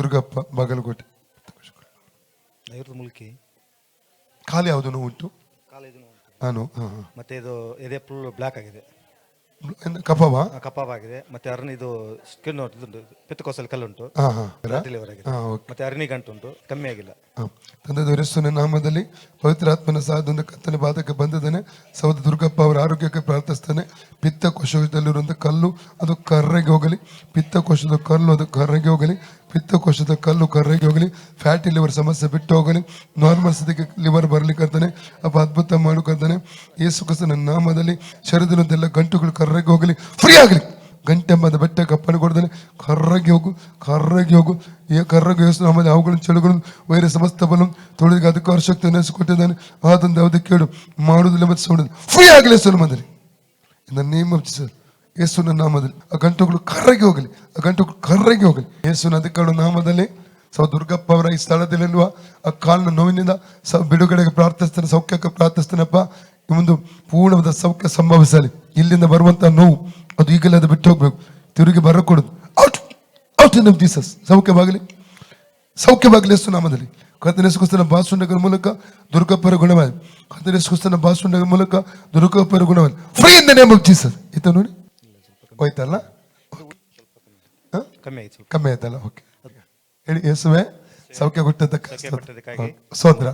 ದುರ್ಗಪ್ಪ ಬಾಗಲಕೋಟೆ. ಮುಲ್ಕಿ ಕಾಲು ಯಾವುದು ನೋವು ಉಂಟು? ನಾನು ಮತ್ತೆ ಇದು ಎದೆ ಫುಲ್ ಬ್ಲ್ಯಾಕ್ ಆಗಿದೆ, ಕಫವಾ? ಕಪಾಬ್ ಆಗಿದೆ. ಮತ್ತೆ ಅರ್ನಿ ಇದು ಸ್ಕಿನ್ ಪಿತ್ತಕೋಸಲ್ಲಿ ಕಲ್ಲುಂಟು, ಡೆಲಿವರ್ ಆಗಿದೆ. ಮತ್ತೆ ಅರ್ನಿ ಗಂಟು ಉಂಟು, ಕಮ್ಮಿ ಆಗಿಲ್ಲ. ತಂದೆ ಯೇಸುವಿನ ನಾಮದಲ್ಲಿ ಪವಿತ್ರಾತ್ಮನ ಸಹಾಯದಿಂದ ಕತ್ತಲೆ ಬಾಧಕ್ಕೆ ಬಂದಿದ್ದಾನೆ. ಸಹೋದರ ದುರ್ಗಪ್ಪ ಅವರ ಆರೋಗ್ಯಕ್ಕೆ ಪ್ರಾರ್ಥಿಸ್ತಾನೆ. ಪಿತ್ತಕೋಶದಲ್ಲಿರುವಂಥ ಕಲ್ಲು ಅದು ಕರ್ರೆಗೆ ಹೋಗಲಿ, ಪಿತ್ತಕೋಶದ ಕಲ್ಲು ಅದು ಕರ್ರೆಗೆ ಹೋಗಲಿ, ಪಿತ್ತಕೋಶದ ಕಲ್ಲು ಕರ್ರೆಗೆ ಹೋಗಲಿ, ಫ್ಯಾಟಿ ಲಿವರ್ ಸಮಸ್ಯೆ ಬಿಟ್ಟು ಹೋಗಲಿ, ನಾರ್ಮಲ್ ಸ್ಥಿತಿಗೆ ಲಿವರ್ ಬರ್ಲಿಕ್ಕಂತಾನೆ. ಅಪ್ಪ ಅದ್ಭುತ ಮಾಡ್ಕೊಳ್ತಾನೆ. ಯೇಸು ಕ್ರಿಸ್ತನ ನಾಮದಲ್ಲಿ ಶರೀರದಲ್ಲೆಲ್ಲ ಗಂಟುಗಳು ಕರ್ರೆಗೆ ಹೋಗಲಿ, ಫ್ರೀ ಆಗಲಿ. ಗಂಟೆ ಎಂಬ ಬೆಟ್ಟ ಕಪ್ಪನ್ನು ಕೊಡ್ತಾನೆ. ಕರ್ರಗೆ ಹೋಗು, ಕರ್ರಗೆ ಹೋಗು. ಕರ್ರಗೆ ಯೇಸು ನಾಮದಲ್ಲಿ ಅವುಗಳನ್ನು ಚೆಳುಗಳನ್ನು ವೈರ ಸಮಸ್ತ ಬಲ ತೊಳೆಗೆ ಅಧಿಕಾರ ಶಕ್ತಿ ನಡೆಸಿಕೊಟ್ಟಿದ್ದಾನೆ. ಆದಂದು ಯಾವುದೇ ಕೇಳು ಮಾಡುವುದಿಲ್ಲ ಮತ್ತು ಸೌಂಡ್ ಫ್ರೀ ಆಗಲಿ ಯೇಸು ನಾಮದಲ್ಲಿ. ಇನ್ ದ ನೇಮ್ ಆಫ್ ಜೀಸಸ್, ಯೇಸುವಿನ ನಾಮದಲ್ಲಿ ಆ ಗಂಟುಗಳು ಕರ್ರಗೆ ಹೋಗಲಿ, ಆ ಗಂಟುಗಳು ಕರ್ರಗೆ ಹೋಗಲಿ ಯೇಸುವಿನ ಅಧಿಕಾರ ನಾಮದಲ್ಲಿ. ದುರ್ಗಪ್ಪ ಅವರ ಈ ಸ್ಥಳದಲ್ಲಿರುವ ಆ ಕಾಲಿನ ನೋವಿನಿಂದ ಬಿಡುಗಡೆಗೆ ಪ್ರಾರ್ಥಿಸ್ತಾನೆ, ಸೌಖ್ಯಕ್ಕೆ ಪ್ರಾರ್ಥಿಸ್ತಾನಪ್ಪ. ಈ ಒಂದು ಪೂರ್ಣವಾದ ಸೌಖ್ಯ ಸಂಭವಿಸಲಿ. ಇಲ್ಲಿಂದ ಬರುವಂತಹ ನೋವು ಅದು ಈಗಲೇ ಅದು ಬಿಟ್ಟು ಹೋಗ್ಬೇಕು, ತಿರುಗಿ ಬರಕೂಡದು. Out out in of Jesus. ಸೌಖ್ಯವಾಗಲಿ, ಸೌಖ್ಯವಾಗಲಿ ಯೇಸು ನಾಮದಲ್ಲಿ. ಕರ್ತನ ಬಾಸುಂಡಗಳ ಮೂಲಕ ದುರ್ಗಪ್ಪರ ಗುಣವಾಗಲಿ, ಕರ್ತನ ಬಾಸುಂಡಗಳ ಮೂಲಕ ದುರ್ಗಪ್ಪರ ಗುಣವಾಗಲಿ. Free in the name of Jesus. ಇತ್ತ ನೋಡಿ ಹೋಯ್ತಲ್ಲ, ಕಮ್ಮಿ ಆಯ್ತಲ್ಲ. ಓಕೆ ಹೇಳಿ, ಯೇಸುವೆ ಸೌಖ್ಯ ಕೊಟ್ಟದ್ದಕ್ಕೆ ಸ್ತೋತ್ರ.